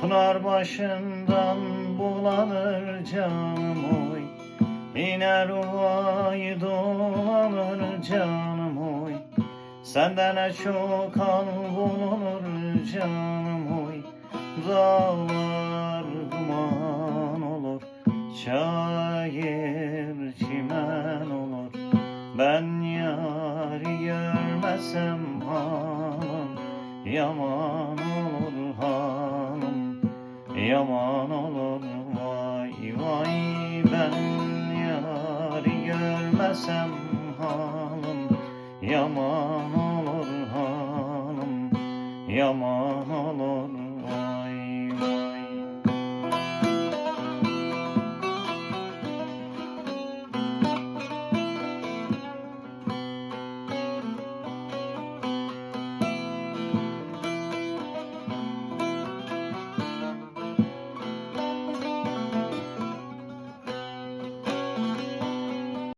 Pınar başından bulanır canım oy, İner uvayı dolanır canım oy. Senden ne çok al bulunur canım oy. Dağlar duman olur, çayır çimen olur. Ben yari görmesem hanım, yaman olur hanım, yaman olur vay vay. Ben yari görmesem hanım, yaman olur hanım, yaman olur